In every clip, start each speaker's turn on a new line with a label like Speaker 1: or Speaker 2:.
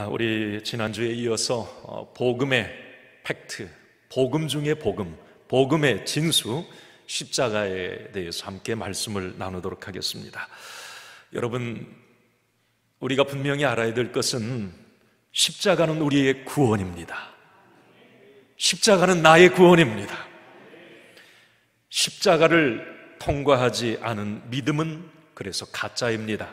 Speaker 1: 우리 지난주에 이어서 복음의 팩트, 복음 중의 복음, 복음의 진수, 십자가에 대해서 함께 말씀을 나누도록 하겠습니다. 여러분, 우리가 분명히 알아야 될 것은 십자가는 우리의 구원입니다. 십자가는 나의 구원입니다. 십자가를 통과하지 않은 믿음은 그래서 가짜입니다.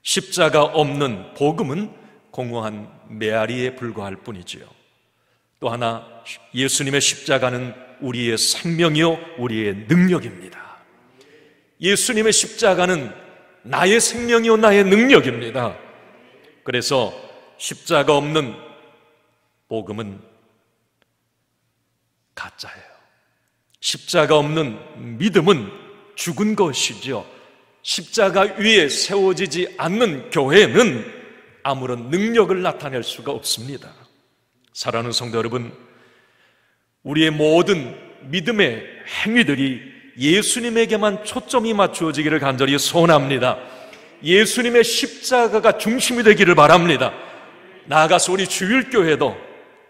Speaker 1: 십자가 없는 복음은 공허한 메아리에 불과할 뿐이지요. 또 하나, 예수님의 십자가는 우리의 생명이요 우리의 능력입니다. 예수님의 십자가는 나의 생명이요 나의 능력입니다. 그래서 십자가 없는 복음은 가짜예요. 십자가 없는 믿음은 죽은 것이죠. 십자가 위에 세워지지 않는 교회는 아무런 능력을 나타낼 수가 없습니다. 사랑하는 성도 여러분, 우리의 모든 믿음의 행위들이 예수님에게만 초점이 맞추어지기를 간절히 소원합니다. 예수님의 십자가가 중심이 되기를 바랍니다. 나아가서 우리 주일교회도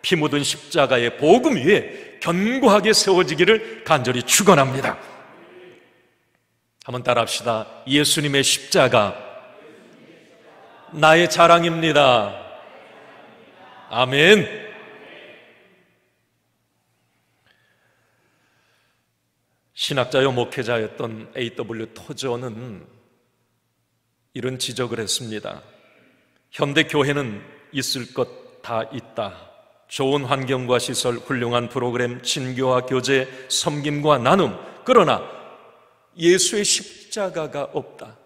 Speaker 1: 피 묻은 십자가의 복음 위에 견고하게 세워지기를 간절히 축원합니다. 한번 따라합시다. 예수님의 십자가 나의 자랑입니다. 아멘. 신학자요 목회자였던 A.W. 토저는 이런 지적을 했습니다. 현대 교회는 있을 것 다 있다. 좋은 환경과 시설, 훌륭한 프로그램, 친교와 교제, 섬김과 나눔. 그러나 예수의 십자가가 없다.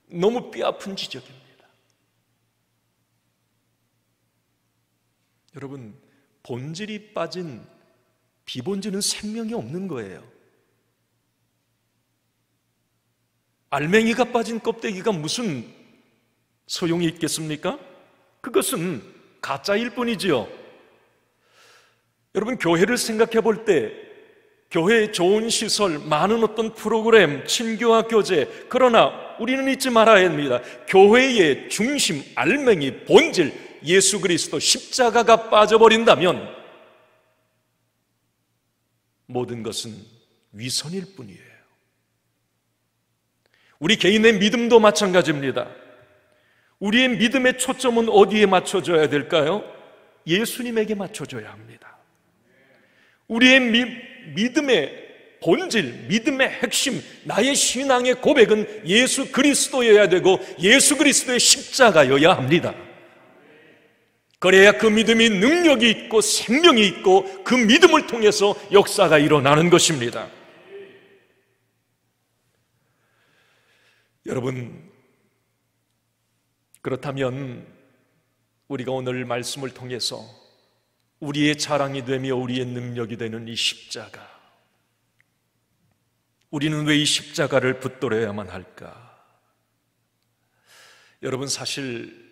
Speaker 1: 너무 뼈아픈 지적입니다. 여러분, 본질이 빠진 비본질은 생명이 없는 거예요. 알맹이가 빠진 껍데기가 무슨 소용이 있겠습니까? 그것은 가짜일 뿐이지요. 여러분, 교회를 생각해 볼 때 교회의 좋은 시설, 많은 어떤 프로그램, 친교와 교제, 그러나 우리는 잊지 말아야 합니다. 교회의 중심, 알맹이, 본질, 예수 그리스도 십자가가 빠져버린다면 모든 것은 위선일 뿐이에요. 우리 개인의 믿음도 마찬가지입니다. 우리의 믿음의 초점은 어디에 맞춰줘야 될까요? 예수님에게 맞춰줘야 합니다. 우리의 믿음의 본질, 믿음의 핵심, 나의 신앙의 고백은 예수 그리스도여야 되고 예수 그리스도의 십자가여야 합니다. 그래야 그 믿음이 능력이 있고 생명이 있고 그 믿음을 통해서 역사가 일어나는 것입니다. 여러분, 그렇다면 우리가 오늘 말씀을 통해서 우리의 자랑이 되며 우리의 능력이 되는 이 십자가, 우리는 왜 이 십자가를 붙들어야만 할까? 여러분, 사실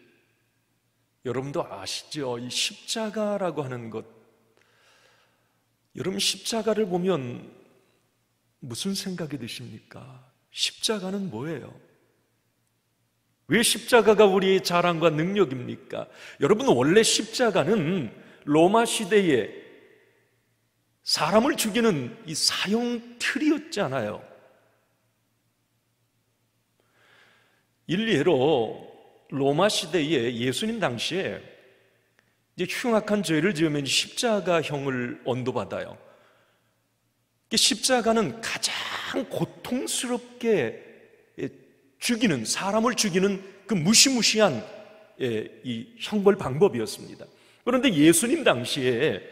Speaker 1: 여러분도 아시죠? 이 십자가라고 하는 것, 여러분 십자가를 보면 무슨 생각이 드십니까? 십자가는 뭐예요? 왜 십자가가 우리의 자랑과 능력입니까? 여러분, 원래 십자가는 로마 시대에 사람을 죽이는 이 사형 틀이었잖아요. 일례로 로마 시대에 예수님 당시에 이제 흉악한 죄를 지으면 십자가형을 언도받아요. 십자가는 가장 고통스럽게 죽이는, 사람을 죽이는 그 무시무시한 이 형벌 방법이었습니다. 그런데 예수님 당시에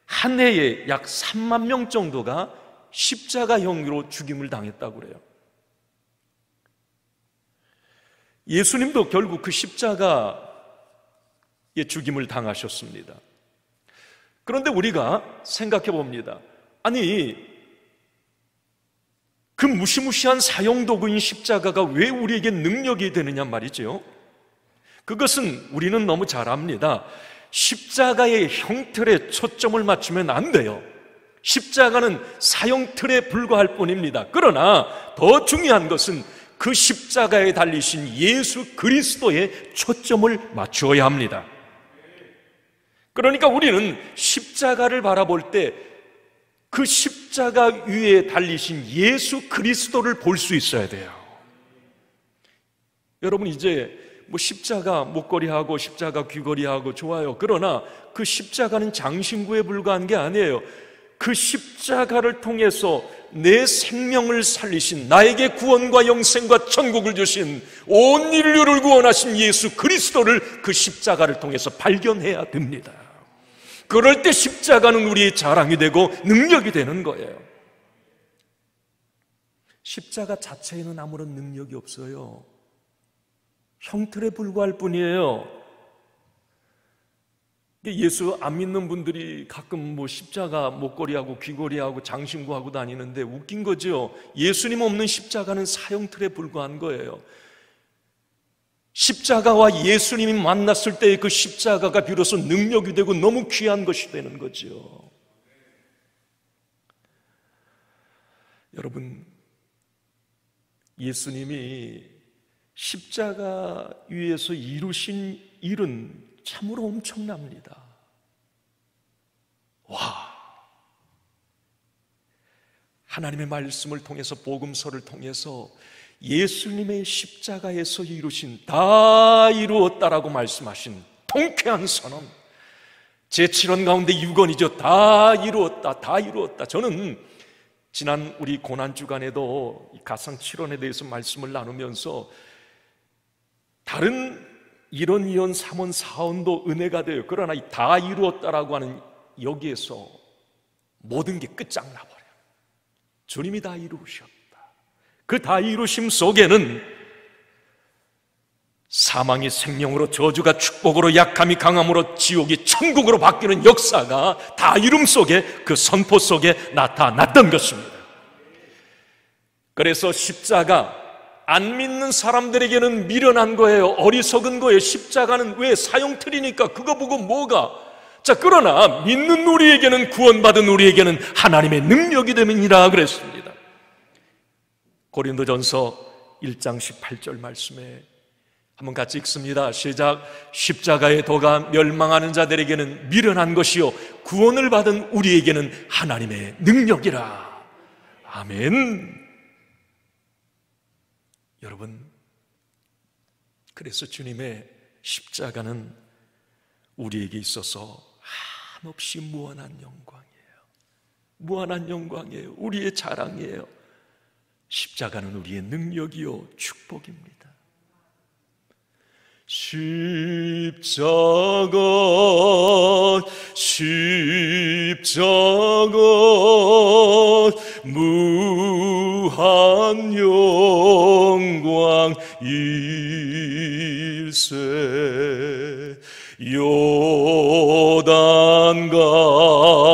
Speaker 1: 한 해에 약 3만 명 정도가 십자가형으로 죽임을 당했다고 그래요. 예수님도 결국 그 십자가의 죽임을 당하셨습니다. 그런데 우리가 생각해 봅니다. 아니, 그 무시무시한 사형도구인 십자가가 왜 우리에게 능력이 되느냐 말이죠. 그것은 우리는 너무 잘 압니다. 십자가의 형틀에 초점을 맞추면 안 돼요. 십자가는 사형틀에 불과할 뿐입니다. 그러나 더 중요한 것은 그 십자가에 달리신 예수 그리스도에 초점을 맞추어야 합니다. 그러니까 우리는 십자가를 바라볼 때 그 십자가 위에 달리신 예수 그리스도를 볼 수 있어야 돼요. 여러분, 이제 십자가 목걸이하고 십자가 귀걸이하고 좋아요. 그러나 그 십자가는 장신구에 불과한 게 아니에요. 그 십자가를 통해서 내 생명을 살리신, 나에게 구원과 영생과 천국을 주신, 온 인류를 구원하신 예수 그리스도를 그 십자가를 통해서 발견해야 됩니다. 그럴 때 십자가는 우리의 자랑이 되고 능력이 되는 거예요. 십자가 자체에는 아무런 능력이 없어요. 형틀에 불과할 뿐이에요. 예수 안 믿는 분들이 가끔 십자가 목걸이하고 귀걸이하고 장신구하고 다니는데 웃긴 거죠. 예수님 없는 십자가는 사형틀에 불과한 거예요. 십자가와 예수님이 만났을 때의 그 십자가가 비로소 능력이 되고 너무 귀한 것이 되는 거죠. 여러분, 예수님이 십자가 위에서 이루신 일은 참으로 엄청납니다. 와! 하나님의 말씀을 통해서, 복음서를 통해서 예수님의 십자가에서 이루신, 다 이루었다라고 말씀하신 통쾌한 선언, 제7원 가운데 6원이죠. 다 이루었다, 다 이루었다. 저는 지난 우리 고난주간에도 가상 7원에 대해서 말씀을 나누면서 다른 1원, 2원, 3원, 4원도 은혜가 돼요. 그러나 이 다 이루었다라고 하는 여기에서 모든 게 끝장나버려요. 주님이 다 이루셨다. 그 다 이루심 속에는 사망이 생명으로, 저주가 축복으로, 약함이 강함으로, 지옥이 천국으로 바뀌는 역사가 다 이룸 속에, 그 선포 속에 나타났던 것입니다. 그래서 십자가, 안 믿는 사람들에게는 미련한 거예요. 어리석은 거예요. 십자가는 왜? 사형틀이니까 그거 보고 뭐가? 자, 그러나 믿는 우리에게는, 구원받은 우리에게는 하나님의 능력이 됨이니라 그랬습니다. 고린도전서 1장 18절 말씀에 한번 같이 읽습니다. 시작. 십자가의 도가 멸망하는 자들에게는 미련한 것이요 구원을 받은 우리에게는 하나님의 능력이라. 아멘. 여러분, 그래서 주님의 십자가는 우리에게 있어서 한없이 무한한 영광이에요. 무한한 영광이에요. 우리의 자랑이에요. 십자가는 우리의 능력이요 축복입니다. 십자가, 십자가, 무한 영광 일세.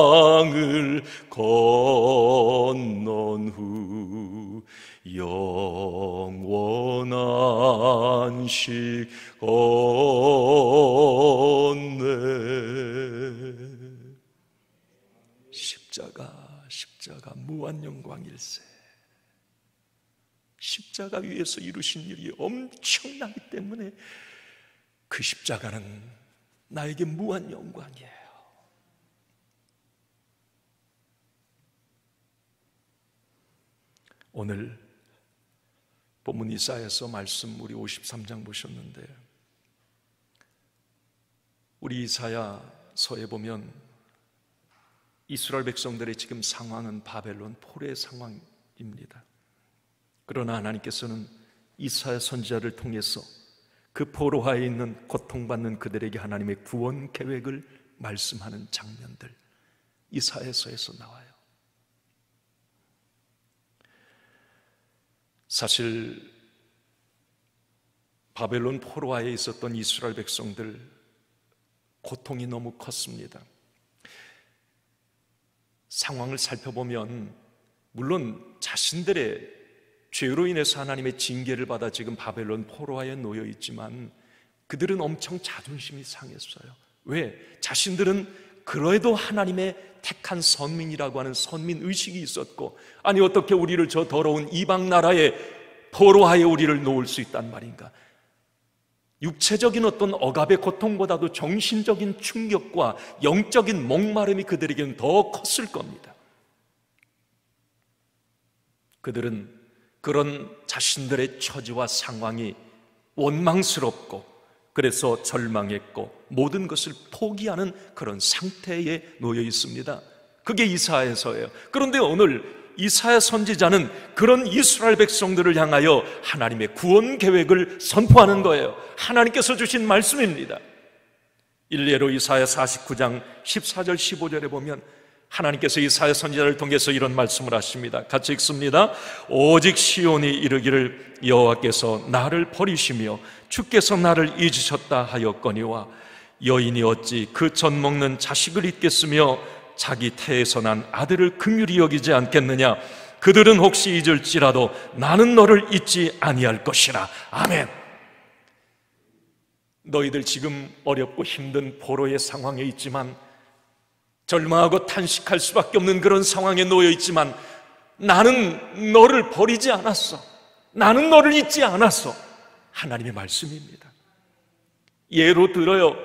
Speaker 1: 요단강을 건넌 후 영원한 식 얻네. 십자가 무한 영광일세. 십자가 위에서 이루신 일이 엄청나기 때문에 그 십자가는 나에게 무한 영광이에요. 오늘 본문 이사야서 말씀 우리 53장 보셨는데, 우리 이사야서에 보면 이스라엘 백성들의 지금 상황은 바벨론 포로의 상황입니다. 그러나 하나님께서는 이사야 선지자를 통해서 그 포로하에 있는 고통받는 그들에게 하나님의 구원 계획을 말씀하는 장면들, 이사야서에서 나와요. 사실 바벨론 포로하에 있었던 이스라엘 백성들 고통이 너무 컸습니다. 상황을 살펴보면 물론 자신들의 죄로 인해서 하나님의 징계를 받아 지금 바벨론 포로하에 놓여 있지만 그들은 엄청 자존심이 상했어요. 왜? 자신들은 그래도 하나님의 택한 선민이라고 하는 선민 의식이 있었고, 아니 어떻게 우리를 저 더러운 이방 나라에 포로하에 우리를 놓을 수 있단 말인가? 육체적인 어떤 억압의 고통보다도 정신적인 충격과 영적인 목마름이 그들에게는 더 컸을 겁니다. 그들은 그런 자신들의 처지와 상황이 원망스럽고 그래서 절망했고 모든 것을 포기하는 그런 상태에 놓여 있습니다. 그게 이사야서예요. 그런데 오늘 이사야 선지자는 그런 이스라엘 백성들을 향하여 하나님의 구원 계획을 선포하는 거예요. 하나님께서 주신 말씀입니다. 일례로 이사야 49장 14절 15절에 보면 하나님께서 이사야 선지자를 통해서 이런 말씀을 하십니다. 같이 읽습니다. 오직 시온이 이르기를 여호와께서 나를 버리시며 주께서 나를 잊으셨다 하였거니와 여인이 어찌 그 젖 먹는 자식을 잊겠으며 자기 태에서 난 아들을 긍휼히 여기지 않겠느냐. 그들은 혹시 잊을지라도 나는 너를 잊지 아니할 것이라. 아멘. 너희들 지금 어렵고 힘든 포로의 상황에 있지만, 절망하고 탄식할 수밖에 없는 그런 상황에 놓여 있지만, 나는 너를 버리지 않았어. 나는 너를 잊지 않았어. 하나님의 말씀입니다. 예로 들어요.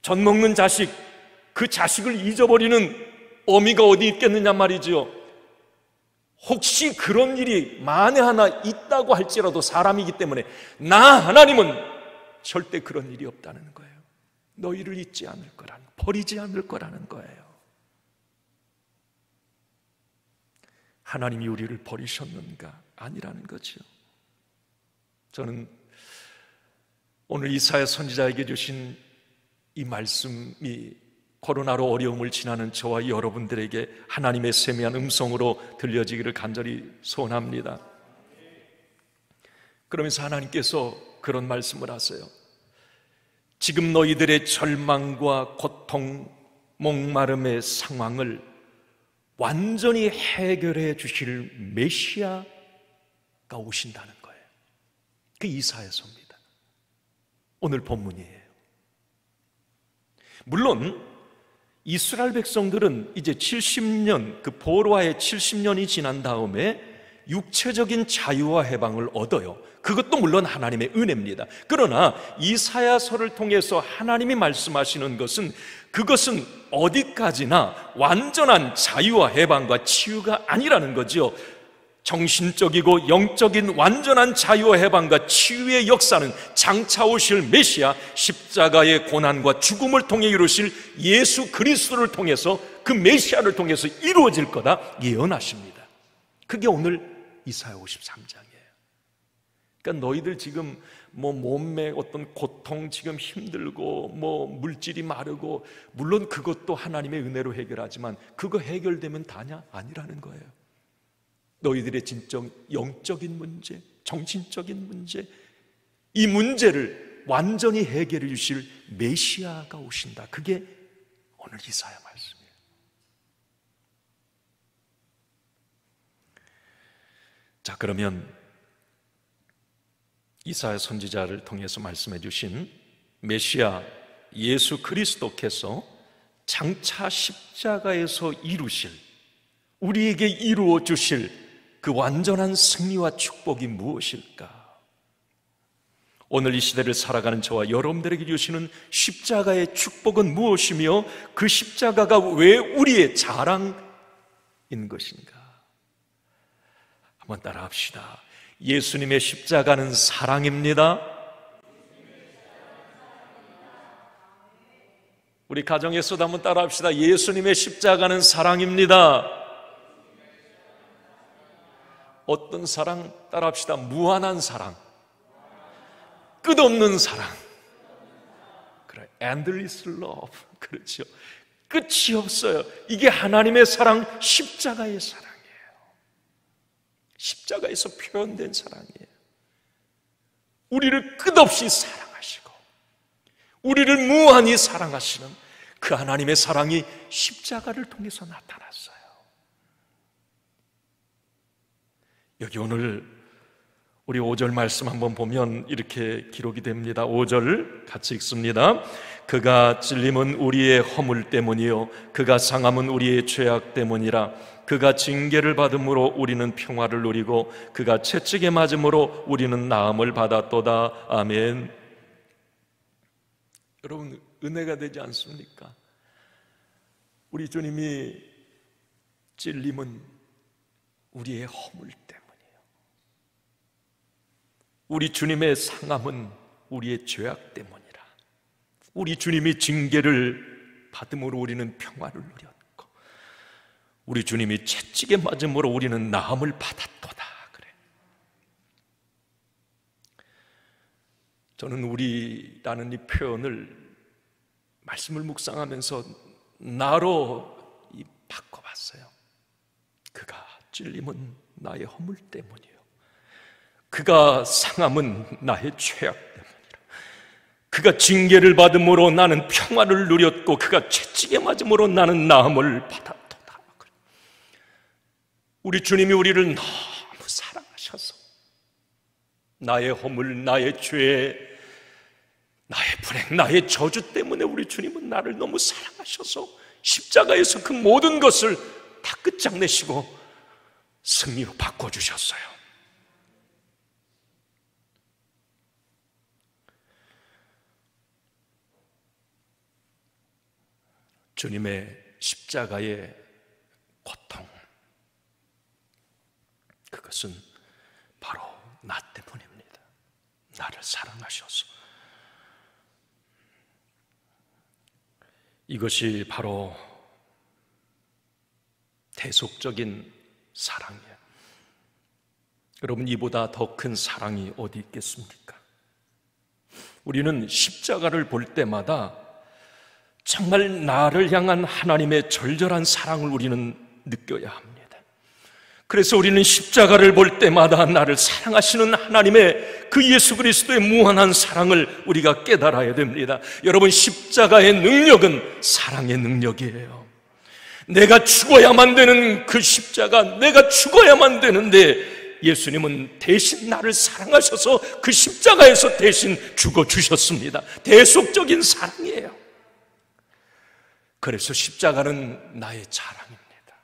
Speaker 1: 젖 먹는 자식, 그 자식을 잊어버리는 어미가 어디 있겠느냐 말이죠. 혹시 그런 일이 만에 하나 있다고 할지라도 사람이기 때문에 나 하나님은 절대 그런 일이 없다는 거예요. 너희를 잊지 않을 거라는, 버리지 않을 거라는 거예요. 하나님이 우리를 버리셨는가? 아니라는 거죠. 저는 오늘 이사야 선지자에게 주신 이 말씀이 코로나로 어려움을 지나는 저와 여러분들에게 하나님의 세미한 음성으로 들려지기를 간절히 소원합니다. 그러면서 하나님께서 그런 말씀을 하세요. 지금 너희들의 절망과 고통, 목마름의 상황을 완전히 해결해 주실 메시아가 오신다는 거예요. 그 이사야서입니다. 오늘 본문이에요. 물론 이스라엘 백성들은 이제 70년, 그 포로와의 70년이 지난 다음에 육체적인 자유와 해방을 얻어요. 그것도 물론 하나님의 은혜입니다. 그러나 이사야서를 통해서 하나님이 말씀하시는 것은, 그것은 어디까지나 완전한 자유와 해방과 치유가 아니라는 거죠. 정신적이고 영적인 완전한 자유와 해방과 치유의 역사는 장차 오실 메시아, 십자가의 고난과 죽음을 통해 이루실 예수 그리스도를 통해서, 그 메시아를 통해서 이루어질 거다 예언하십니다. 그게 오늘 이사야 53장이에요. 그러니까 너희들 지금 몸매 어떤 고통, 지금 힘들고 물질이 마르고, 물론 그것도 하나님의 은혜로 해결하지만 그거 해결되면 다냐? 아니라는 거예요. 너희들의 진정 영적인 문제, 정신적인 문제, 이 문제를 완전히 해결해 주실 메시아가 오신다. 그게 오늘 이사야 말씀이에요. 자, 그러면 이사야 선지자를 통해서 말씀해 주신 메시아 예수 그리스도께서 장차 십자가에서 이루실, 우리에게 이루어 주실 그 완전한 승리와 축복이 무엇일까? 오늘 이 시대를 살아가는 저와 여러분들에게 주시는 십자가의 축복은 무엇이며, 그 십자가가 왜 우리의 자랑인 것인가? 한번 따라 합시다. 예수님의 십자가는 사랑입니다. 우리 가정에서도 한번 따라 합시다. 예수님의 십자가는 사랑입니다. 어떤 사랑? 따라 합시다. 무한한 사랑, 끝없는 사랑. 그래, endless love. 그렇죠. 끝이 없어요. 이게 하나님의 사랑, 십자가의 사랑이에요. 십자가에서 표현된 사랑이에요. 우리를 끝없이 사랑하시고 우리를 무한히 사랑하시는 그 하나님의 사랑이 십자가를 통해서 나타났어요. 여기 오늘 우리 5절 말씀 한번 보면 이렇게 기록이 됩니다. 5절 같이 읽습니다. 그가 찔림은 우리의 허물 때문이요 그가 상함은 우리의 죄악 때문이라. 그가 징계를 받음으로 우리는 평화를 누리고 그가 채찍에 맞음으로 우리는 나음을 받았도다. 아멘. 여러분, 은혜가 되지 않습니까? 우리 주님이 찔림은 우리의 허물 때문이에요. 우리 주님의 상함은 우리의 죄악 때문이라. 우리 주님이 징계를 받음으로 우리는 평화를 누렸고 우리 주님이 채찍에 맞음으로 우리는 나음을 받았도다. 그래. 저는 우리라는 이 표현을 말씀을 묵상하면서 나로 바꿔봤어요. 그가 찔림은 나의 허물 때문이에요. 그가 상함은 나의 죄악 때문이라. 그가 징계를 받음으로 나는 평화를 누렸고 그가 채찍에 맞음으로 나는 나음을 받았도다. 우리 주님이 우리를 너무 사랑하셔서 나의 허물, 나의 죄, 나의 불행, 나의 저주 때문에 우리 주님은 나를 너무 사랑하셔서 십자가에서 그 모든 것을 다 끝장내시고 승리로 바꿔주셨어요. 주님의 십자가의 고통, 그것은 바로 나 때문입니다. 나를 사랑하셔서. 이것이 바로 대속적인 사랑이에요. 여러분, 이보다 더 큰 사랑이 어디 있겠습니까? 우리는 십자가를 볼 때마다 정말 나를 향한 하나님의 절절한 사랑을 우리는 느껴야 합니다. 그래서 우리는 십자가를 볼 때마다 나를 사랑하시는 하나님의 그 예수 그리스도의 무한한 사랑을 우리가 깨달아야 됩니다. 여러분, 십자가의 능력은 사랑의 능력이에요. 내가 죽어야만 되는 그 십자가, 내가 죽어야만 되는데 예수님은 대신 나를 사랑하셔서 그 십자가에서 대신 죽어주셨습니다. 대속적인 사랑이에요. 그래서 십자가는 나의 자랑입니다.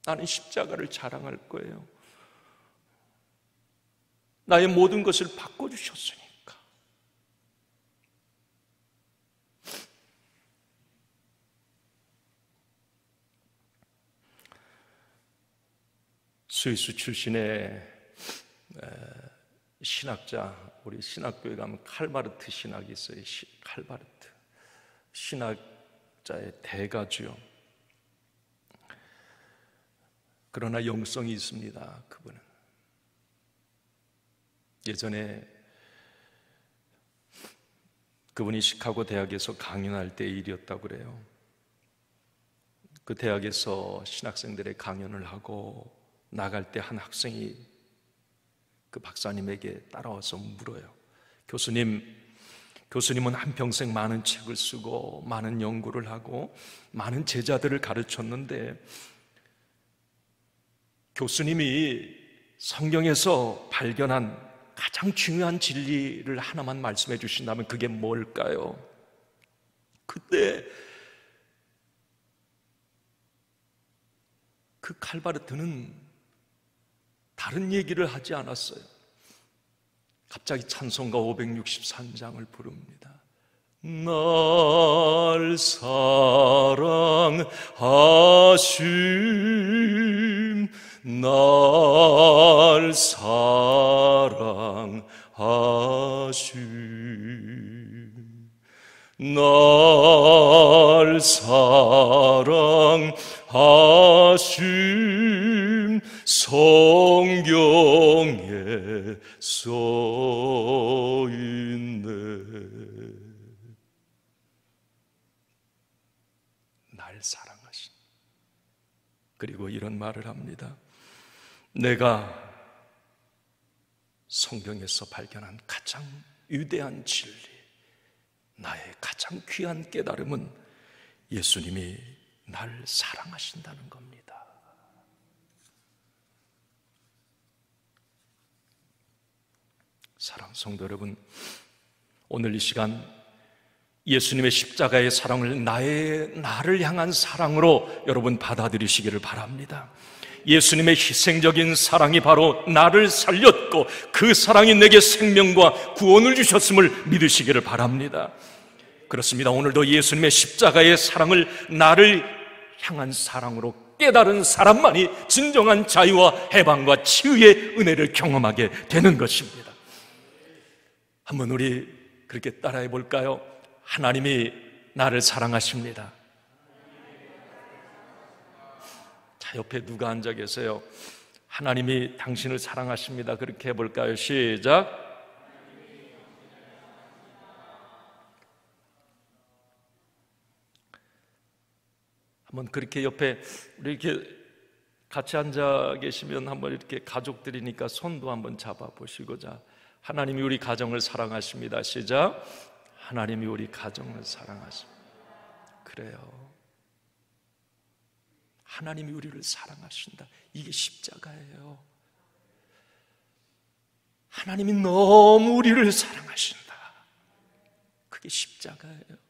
Speaker 1: 나는 십자가를 자랑할 거예요. 나의 모든 것을 바꿔주셨으니까. 스위스 출신의 신학자, 우리 신학교에 가면 칼바르트 신학이 있어요. 칼바르트 신학자의 대가죠. 그러나 영성이 있습니다. 그분은 예전에 그분이 시카고 대학에서 강연할 때의 일이었다고 그래요. 그 대학에서 신학생들의 강연을 하고 나갈 때 한 학생이 그 박사님에게 따라와서 물어요. 교수님은 한평생 많은 책을 쓰고 많은 연구를 하고 많은 제자들을 가르쳤는데 교수님이 성경에서 발견한 가장 중요한 진리를 하나만 말씀해 주신다면 그게 뭘까요? 그때 그 칼바르트는 다른 얘기를 하지 않았어요. 갑자기 찬송가 563장을 부릅니다. 날 사랑하심, 날 사랑하심, 날 사랑하심, 성경에 써있네. 날 사랑하신. 그리고 이런 말을 합니다. 내가 성경에서 발견한 가장 위대한 진리, 나의 가장 귀한 깨달음은 예수님이 날 사랑하신다는 겁니다. 사랑 성도 여러분, 오늘 이 시간 예수님의 십자가의 사랑을 나를 향한 사랑으로 여러분 받아들이시기를 바랍니다. 예수님의 희생적인 사랑이 바로 나를 살렸고 그 사랑이 내게 생명과 구원을 주셨음을 믿으시기를 바랍니다. 그렇습니다. 오늘도 예수님의 십자가의 사랑을 나를 향한 사랑으로 깨달은 사람만이 진정한 자유와 해방과 치유의 은혜를 경험하게 되는 것입니다. 한번 우리 그렇게 따라해 볼까요? 하나님이 나를 사랑하십니다. 자, 옆에 누가 앉아 계세요? 하나님이 당신을 사랑하십니다. 그렇게 해볼까요? 시작. 한번 그렇게 옆에 우리 이렇게 같이 앉아 계시면 한번 이렇게 가족들이니까 손도 한번 잡아 보시고자. 하나님이 우리 가정을 사랑하십니다. 시작. 하나님이 우리 가정을 사랑하십니다. 그래요. 하나님이 우리를 사랑하신다. 이게 십자가예요. 하나님이 너무 우리를 사랑하신다. 그게 십자가예요.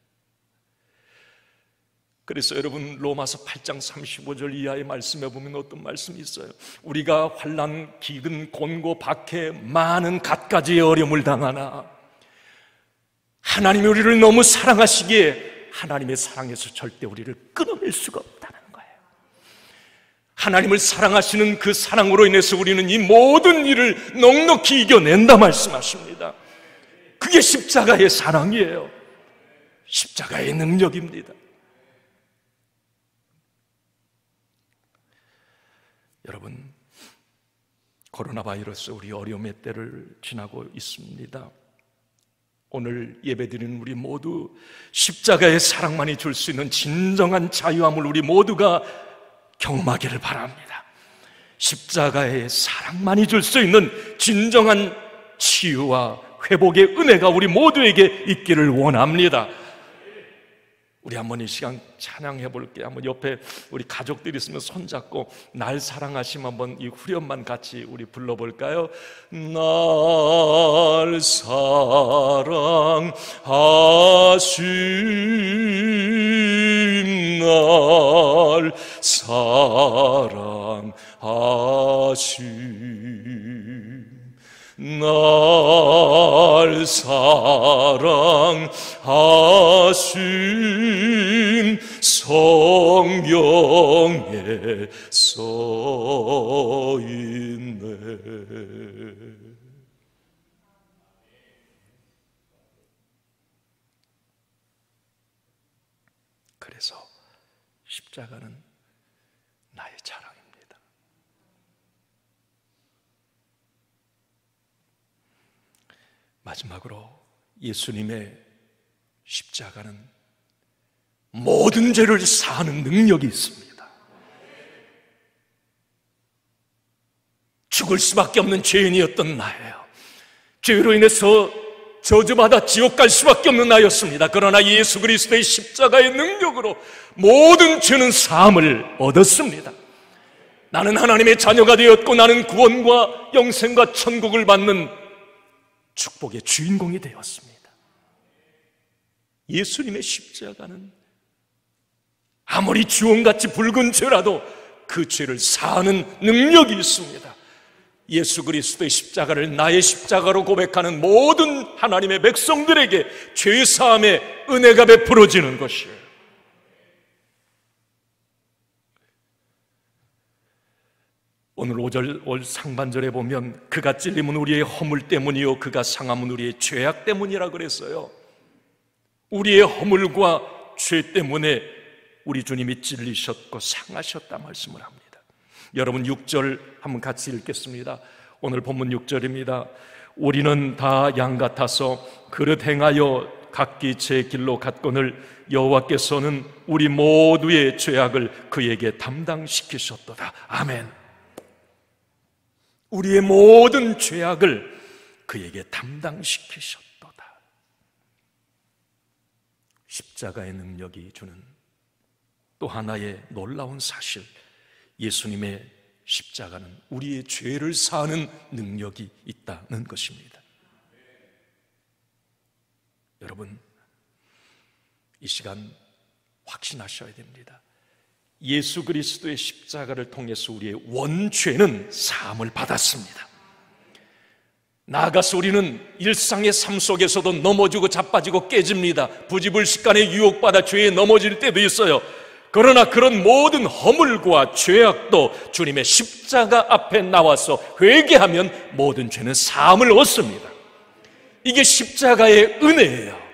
Speaker 1: 그래서 여러분 로마서 8장 35절 이하의 말씀에 보면 어떤 말씀이 있어요? 우리가 환난, 기근, 곤고, 박해, 많은 갖가지의 어려움을 당하나 하나님이 우리를 너무 사랑하시기에 하나님의 사랑에서 절대 우리를 끊어낼 수가 없다는 거예요. 하나님을 사랑하시는 그 사랑으로 인해서 우리는 이 모든 일을 넉넉히 이겨낸다 말씀하십니다. 그게 십자가의 사랑이에요. 십자가의 능력입니다. 여러분, 코로나 바이러스 우리 어려움의 때를 지나고 있습니다. 오늘 예배드리는 우리 모두 십자가의 사랑만이 줄 수 있는 진정한 자유함을 우리 모두가 경험하기를 바랍니다. 십자가의 사랑만이 줄 수 있는 진정한 치유와 회복의 은혜가 우리 모두에게 있기를 원합니다. 우리 한번 이 시간 찬양해 볼게요. 한번 옆에 우리 가족들이 있으면 손잡고 날 사랑하심 한번 이 후렴만 같이 우리 불러볼까요? 날 사랑하심 날 사랑하심 날 사랑하심 성경에 써있네. 그래서 십자가는 나의 자랑입니다. 마지막으로 예수님의 십자가는 모든 죄를 사하는 능력이 있습니다. 죽을 수밖에 없는 죄인이었던 나예요. 죄로 인해서 저주받아 지옥 갈 수밖에 없는 나였습니다. 그러나 예수 그리스도의 십자가의 능력으로 모든 죄는 사함을 얻었습니다. 나는 하나님의 자녀가 되었고 나는 구원과 영생과 천국을 받는 축복의 주인공이 되었습니다. 예수님의 십자가는 아무리 주홍같이 붉은 죄라도 그 죄를 사하는 능력이 있습니다. 예수 그리스도의 십자가를 나의 십자가로 고백하는 모든 하나님의 백성들에게 죄사함의 은혜가 베풀어지는 것이에요. 오늘 5절 상반절에 보면 그가 찔림은 우리의 허물 때문이요 그가 상함은 우리의 죄악 때문이라 그랬어요. 우리의 허물과 죄 때문에 우리 주님이 찔리셨고 상하셨다 말씀을 합니다. 여러분 6절 한번 같이 읽겠습니다. 오늘 본문 6절입니다. 우리는 다 양 같아서 그릇 행하여 각기 제 길로 갔거늘 여호와께서는 우리 모두의 죄악을 그에게 담당시키셨도다. 아멘. 우리의 모든 죄악을 그에게 담당시키셨도다. 십자가의 능력이 주는 또 하나의 놀라운 사실, 예수님의 십자가는 우리의 죄를 사하는 능력이 있다는 것입니다. 여러분, 이 시간 확신하셔야 됩니다. 예수 그리스도의 십자가를 통해서 우리의 원죄는 사함을 받았습니다. 나아가서 우리는 일상의 삶 속에서도 넘어지고 자빠지고 깨집니다. 부지불식간에 유혹받아 죄에 넘어질 때도 있어요. 그러나 그런 모든 허물과 죄악도 주님의 십자가 앞에 나와서 회개하면 모든 죄는 사함을 얻습니다. 이게 십자가의 은혜예요.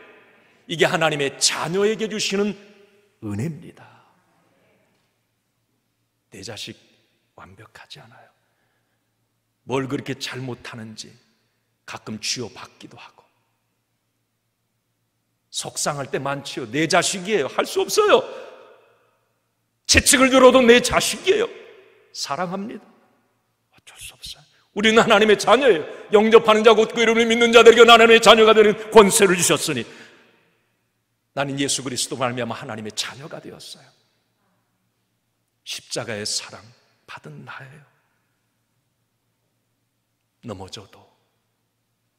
Speaker 1: 이게 하나님의 자녀에게 주시는 은혜입니다. 내 자식 완벽하지 않아요. 뭘 그렇게 잘못하는지 가끔 쥐어받기도 하고 속상할 때 많지요. 내 자식이에요. 할 수 없어요. 채찍을 들어도 내 자식이에요. 사랑합니다. 어쩔 수 없어요. 우리는 하나님의 자녀예요. 영접하는 자 곧 그 이름을 믿는 자들에게 하나님의 자녀가 되는 권세를 주셨으니 나는 예수 그리스도 말미암아 하나님의 자녀가 되었어요. 십자가의 사랑 받은 나예요. 넘어져도,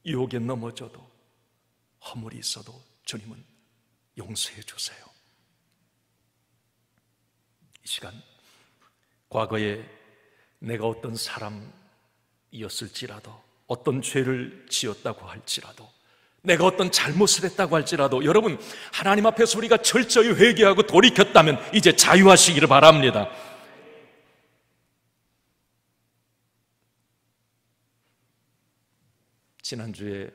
Speaker 1: 유혹에 넘어져도, 허물이 있어도 주님은 용서해 주세요. 이 시간 과거에 내가 어떤 사람이었을지라도, 어떤 죄를 지었다고 할지라도, 내가 어떤 잘못을 했다고 할지라도 여러분 하나님 앞에서 우리가 철저히 회개하고 돌이켰다면 이제 자유하시기를 바랍니다. 지난주에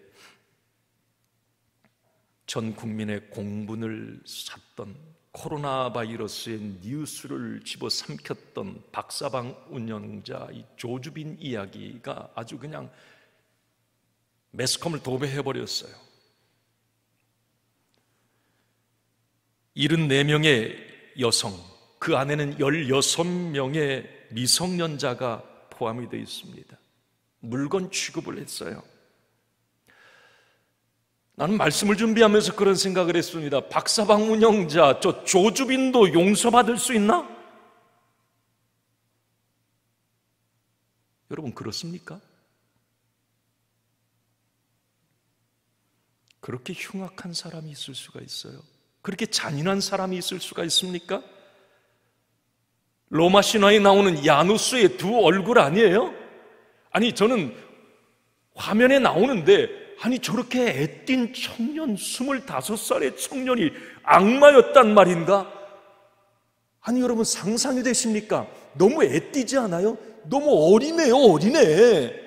Speaker 1: 전 국민의 공분을 샀던 코로나 바이러스의 뉴스를 집어삼켰던 박사방 운영자 이 조주빈 이야기가 아주 그냥 매스컴을 도배해버렸어요. 74명의 여성, 그 안에는 16명의 미성년자가 포함이 되어 있습니다. 물건 취급을 했어요. 나는 말씀을 준비하면서 그런 생각을 했습니다. 박사방 운영자 저 조주빈도 용서받을 수 있나? 여러분 그렇습니까? 그렇게 흉악한 사람이 있을 수가 있어요? 그렇게 잔인한 사람이 있을 수가 있습니까? 로마 신화에 나오는 야누스의 두 얼굴 아니에요? 아니 저는 화면에 나오는데 아니 저렇게 애띤 청년 25살의 청년이 악마였단 말인가? 아니 여러분 상상이 되십니까? 너무 애띠지 않아요? 너무 어리네요. 어리네.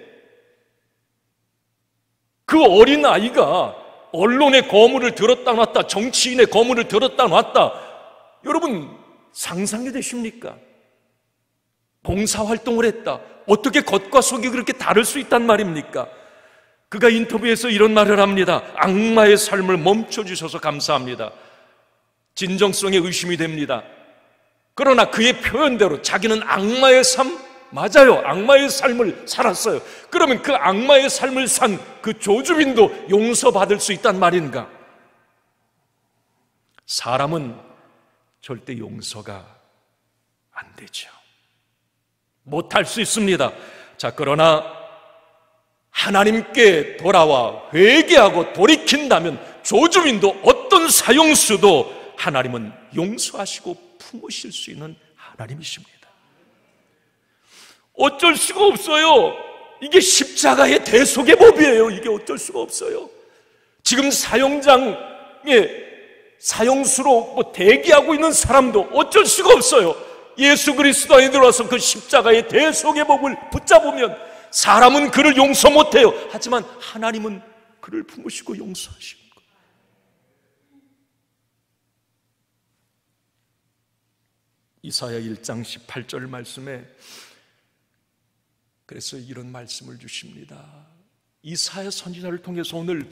Speaker 1: 그 어린 아이가 언론의 거물을 들었다 놨다, 정치인의 거물을 들었다 놨다, 여러분 상상이 되십니까? 봉사활동을 했다. 어떻게 겉과 속이 그렇게 다를 수 있단 말입니까? 그가 인터뷰에서 이런 말을 합니다. 악마의 삶을 멈춰주셔서 감사합니다. 진정성에 의심이 됩니다. 그러나 그의 표현대로 자기는 악마의 삶, 맞아요. 악마의 삶을 살았어요. 그러면 그 악마의 삶을 산 그 조주빈도 용서받을 수 있단 말인가? 사람은 절대 용서가 안 되죠. 못할 수 있습니다. 자, 그러나 하나님께 돌아와 회개하고 돌이킨다면 조주빈도 어떤 사형수도 하나님은 용서하시고 품으실 수 있는 하나님이십니다. 어쩔 수가 없어요. 이게 십자가의 대속의 법이에요. 이게 어쩔 수가 없어요. 지금 사형장에 사형수로 대기하고 있는 사람도 어쩔 수가 없어요. 예수 그리스도 안에 들어와서 그 십자가의 대속의 법을 붙잡으면 사람은 그를 용서 못해요. 하지만 하나님은 그를 품으시고 용서하시는 거예요. 이사야 1장 18절 말씀에 그래서 이런 말씀을 주십니다. 이사야 선지자를 통해서 오늘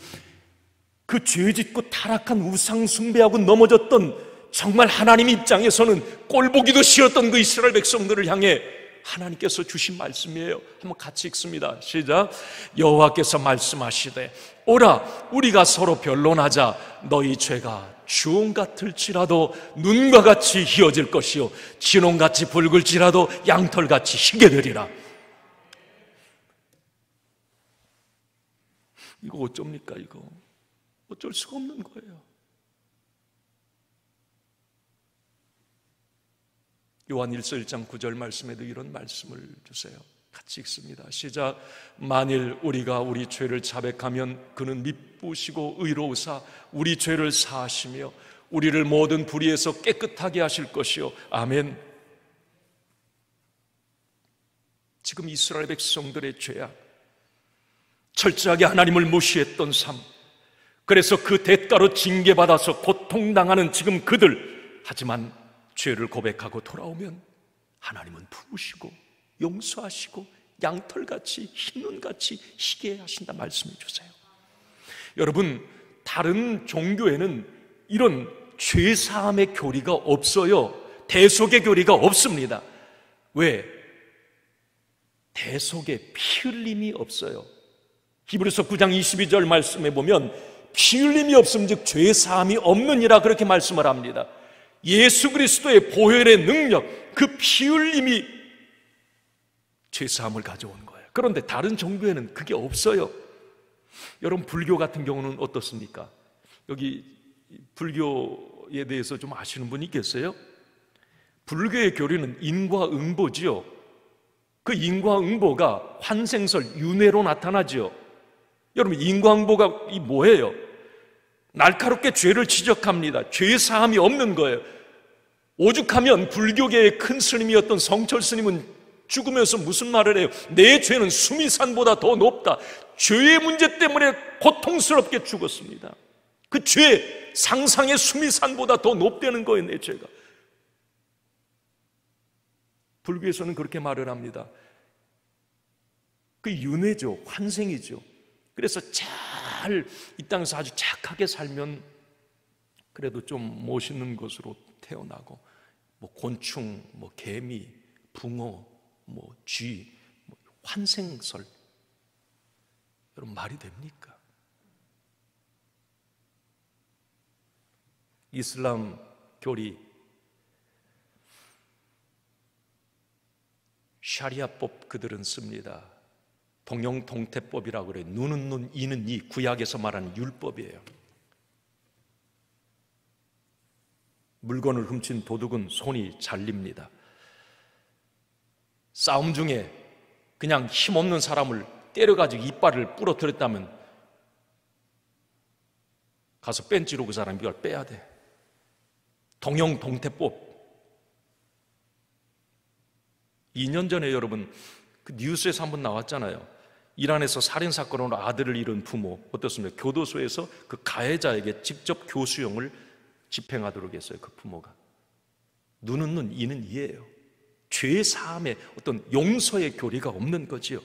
Speaker 1: 그 죄짓고 타락한 우상 숭배하고 넘어졌던 정말 하나님 입장에서는 꼴보기도 싫었던 그 이스라엘 백성들을 향해 하나님께서 주신 말씀이에요. 한번 같이 읽습니다. 시작. 여호와께서 말씀하시되 오라 우리가 서로 변론하자. 너희 죄가 주홍 같을지라도 눈과 같이 희어질 것이요 진홍같이 붉을지라도 양털같이 희게 되리라. 이거 어쩝니까 이거? 어쩔 수가 없는 거예요. 요한 1서 1장 9절 말씀에도 이런 말씀을 주세요. 같이 읽습니다. 시작. 만일 우리가 우리 죄를 자백하면 그는 미쁘시고 의로우사 우리 죄를 사하시며 우리를 모든 불의에서 깨끗하게 하실 것이요. 아멘. 지금 이스라엘 백성들의 죄악, 철저하게 하나님을 무시했던 삶, 그래서 그 대가로 징계받아서 고통당하는 지금 그들, 하지만 죄를 고백하고 돌아오면 하나님은 부으시고 용서하시고 양털같이 흰눈같이 희게 하신다 말씀해 주세요. 여러분, 다른 종교에는 이런 죄사함의 교리가 없어요. 대속의 교리가 없습니다. 왜? 대속에 피 흘림이 없어요. 히브리서 9장 22절 말씀에 보면 피 흘림이 없음 즉 죄사함이 없느니라 그렇게 말씀을 합니다. 예수 그리스도의 보혈의 능력, 그 피 흘림이 죄사함을 가져온 거예요. 그런데 다른 종교에는 그게 없어요. 여러분, 불교 같은 경우는 어떻습니까? 여기 불교에 대해서 좀 아시는 분이 있겠어요? 불교의 교리는 인과응보지요. 그 인과응보가 환생설, 윤회로 나타나죠. 여러분, 인과응보가 뭐예요? 날카롭게 죄를 지적합니다. 죄사함이 없는 거예요. 오죽하면 불교계의 큰 스님이었던 성철 스님은 죽으면서 무슨 말을 해요? 내 죄는 수미산보다 더 높다. 죄의 문제 때문에 고통스럽게 죽었습니다. 그 죄, 상상의 수미산보다 더 높다는 거예요, 내 죄가. 불교에서는 그렇게 말을 합니다. 그 윤회죠, 환생이죠. 그래서 잘 이 땅에서 아주 착하게 살면 그래도 좀 멋있는 것으로 태어나고, 뭐 곤충, 뭐 개미, 붕어, 뭐 쥐, 뭐 환생설, 여러분 말이 됩니까? 이슬람 교리 샤리아법 그들은 씁니다. 동영동태법이라고 그래요. 눈은 눈, 이는 이, 구약에서 말하는 율법이에요. 물건을 훔친 도둑은 손이 잘립니다. 싸움 중에 그냥 힘없는 사람을 때려가지고 이빨을 부러뜨렸다면 가서 벤치로 그 사람 이걸 빼야 돼. 동영동태법. 2년 전에 여러분 그 뉴스에서 한번 나왔잖아요. 이란에서 살인사건으로 아들을 잃은 부모, 어떻습니까? 교도소에서 그 가해자에게 직접 교수형을 집행하도록 했어요. 그 부모가. 눈은 눈, 이는 이예요. 죄 사함의 어떤 용서의 교리가 없는 거지요.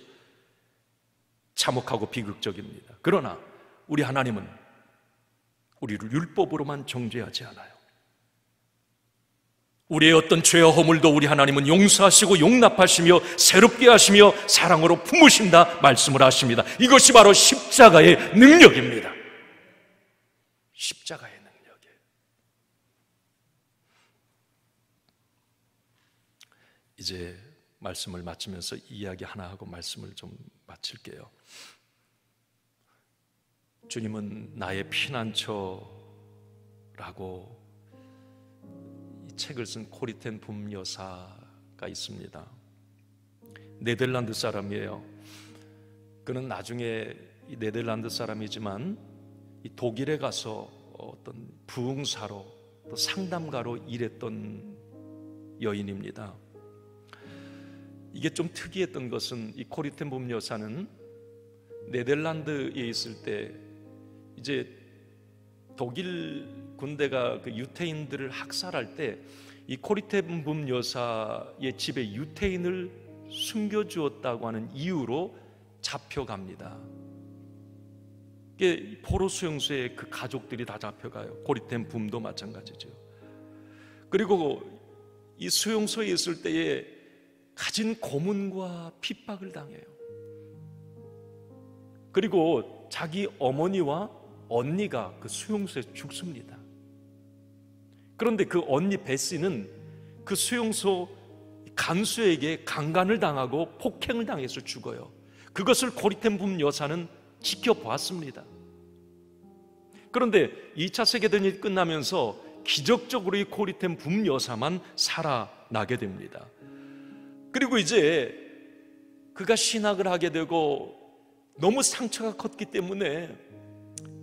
Speaker 1: 참혹하고 비극적입니다. 그러나 우리 하나님은 우리를 율법으로만 정죄하지 않아요. 우리의 어떤 죄와 허물도 우리 하나님은 용서하시고 용납하시며 새롭게 하시며 사랑으로 품으신다 말씀을 하십니다. 이것이 바로 십자가의 능력입니다. 십자가의 능력이에요. 이제 말씀을 마치면서 이야기 하나 하고 말씀을 좀 마칠게요. 주님은 나의 피난처라고 책을 쓴 코리텐 붐여사가 있습니다. 네덜란드 사람이에요. 그는 나중에 이 네덜란드 사람이지만 이 독일에 가서 어떤 부흥사로 또 상담가로 일했던 여인입니다. 이게 좀 특이했던 것은 이 코리텐 붐여사는 네덜란드에 있을 때 이제 독일 군대가 그 유태인들을 학살할 때 이 코리텐붐 여사의 집에 유태인을 숨겨주었다고 하는 이유로 잡혀갑니다. 이게 포로 수용소에 그 가족들이 다 잡혀가요. 코리텐붐도 마찬가지죠. 그리고 이 수용소에 있을 때에 가진 고문과 핍박을 당해요. 그리고 자기 어머니와 언니가 그 수용소에 죽습니다. 그런데 그 언니 베시는 그 수용소 간수에게 강간을 당하고 폭행을 당해서 죽어요. 그것을 코리텐붐 여사는 지켜보았습니다. 그런데 2차 세계대전이 끝나면서 기적적으로 이 코리템 붐 여사만 살아나게 됩니다. 그리고 이제 그가 신학을 하게 되고 너무 상처가 컸기 때문에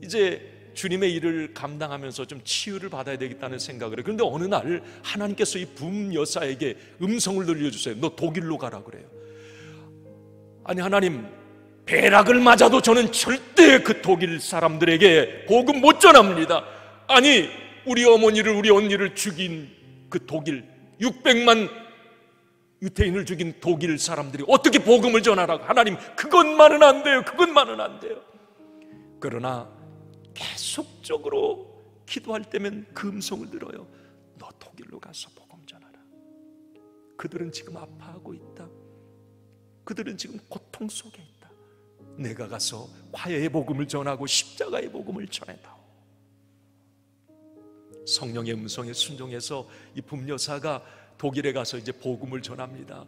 Speaker 1: 이제 주님의 일을 감당하면서 좀 치유를 받아야 되겠다는 생각을 해요. 그런데 어느 날 하나님께서 이 붐 여사에게 음성을 들려주세요. 너 독일로 가라 그래요. 아니 하나님, 배락을 맞아도 저는 절대 그 독일 사람들에게 복음 못 전합니다. 아니 우리 어머니를 우리 언니를 죽인 그 독일 600만 유태인을 죽인 독일 사람들이 어떻게 복음을 전하라고. 하나님 그것만은 안 돼요. 그것만은 안 돼요. 그러나 계속적으로 기도할 때면 그 음성을 들어요. 너 독일로 가서 복음 전하라. 그들은 지금 아파하고 있다. 그들은 지금 고통 속에 있다. 내가 가서 화해의 복음을 전하고 십자가의 복음을 전해다오. 성령의 음성에 순종해서 이 붐여사가 독일에 가서 이제 복음을 전합니다.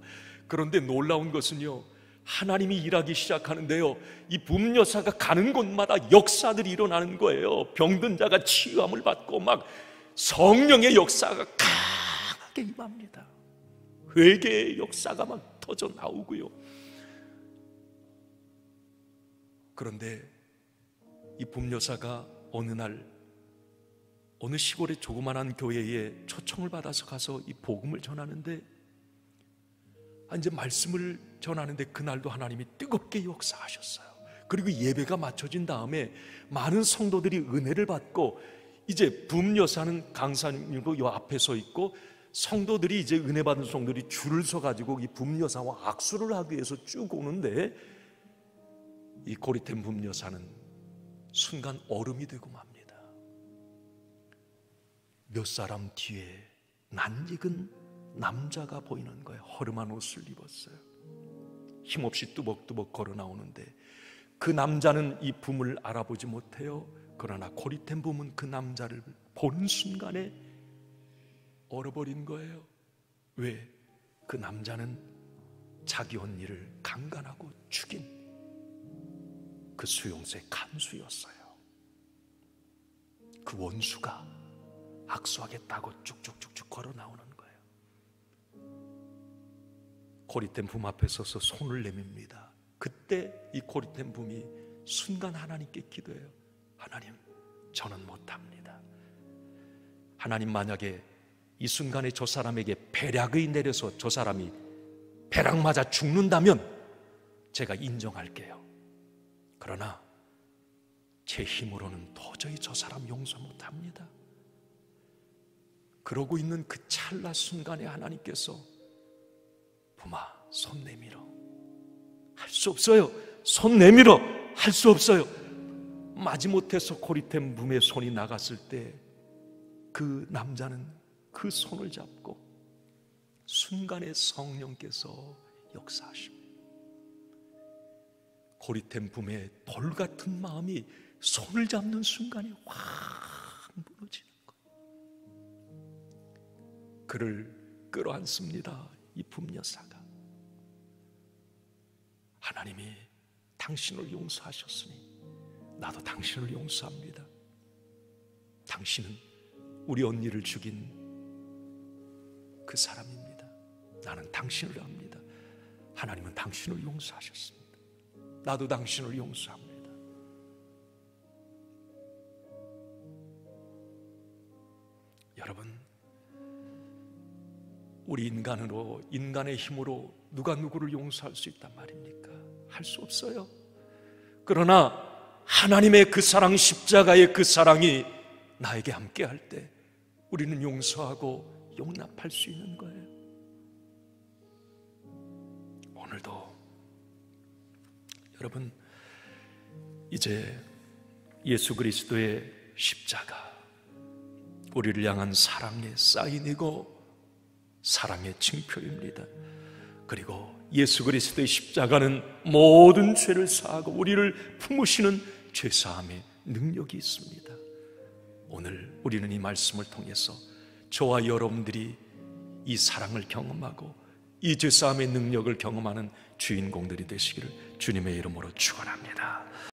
Speaker 1: 그런데 놀라운 것은요, 하나님이 일하기 시작하는데요, 이 붐여사가 가는 곳마다 역사들이 일어나는 거예요. 병든 자가 치유함을 받고 막 성령의 역사가 강하게 임합니다. 회개의 역사가 막 터져 나오고요. 그런데 이 붐여사가 어느 날 어느 시골의 조그만한 교회에 초청을 받아서 가서 이 복음을 전하는데, 이제 말씀을 전하는데 그날도 하나님이 뜨겁게 역사하셨어요. 그리고 예배가 맞춰진 다음에 많은 성도들이 은혜를 받고, 이제 붐여사는 강사님이고 요 앞에 서 있고, 성도들이 이제 은혜 받은 성도들이 줄을 서 가지고 이 붐여사와 악수를 하기 위해서 쭉 오는데, 이 고리템 붐여사는 순간 얼음이 되고 맙니다. 몇 사람 뒤에 낯익은 남자가 보이는 거예요. 허름한 옷을 입었어요. 힘없이 뚜벅뚜벅 걸어 나오는데 그 남자는 이 붐을 알아보지 못해요. 그러나 고리템 붐은 그 남자를 보는 순간에 얼어버린 거예요. 왜? 그 남자는 자기 언니를 강간하고 죽인 그 수용소의 간수였어요. 그 원수가 악수하겠다고 쭉쭉쭉쭉 걸어 나오는 거예요. 고리템 붐 앞에 서서 손을 내밉니다. 그때 이 고리템 붐이 순간 하나님께 기도해요. 하나님, 저는 못합니다. 하나님, 만약에 이 순간에 저 사람에게 배략이 내려서 저 사람이 배락 맞아 죽는다면 제가 인정할게요. 그러나 제 힘으로는 도저히 저 사람 용서 못합니다. 그러고 있는 그 찰나 순간에 하나님께서 붐아, 손 내밀어. 할 수 없어요. 손 내밀어. 할 수 없어요. 마지못해서 고리템 붐의 손이 나갔을 때 그 남자는 그 손을 잡고 순간에 성령께서 역사하십니다. 고리템 붐의 돌 같은 마음이 손을 잡는 순간에 확 무너지는 거예요. 그를 끌어안습니다. 이 붐여사가. 하나님이 당신을 용서하셨으니 나도 당신을 용서합니다. 당신은 우리 언니를 죽인 그 사람입니다. 나는 당신을 압니다. 하나님은 당신을 용서하셨습니다. 나도 당신을 용서합니다. 여러분, 우리 인간으로, 인간의 힘으로 누가 누구를 용서할 수 있단 말입니까? 할 수 없어요. 그러나 하나님의 그 사랑, 십자가의 그 사랑이 나에게 함께 할 때 우리는 용서하고 용납할 수 있는 거예요. 오늘도 여러분, 이제 예수 그리스도의 십자가, 우리를 향한 사랑의 사인이고 사랑의 징표입니다. 그리고 예수 그리스도의 십자가는 모든 죄를 사하고 우리를 품으시는 죄사함의 능력이 있습니다. 오늘 우리는 이 말씀을 통해서 저와 여러분들이 이 사랑을 경험하고 이 죄사함의 능력을 경험하는 주인공들이 되시기를 주님의 이름으로 축원합니다.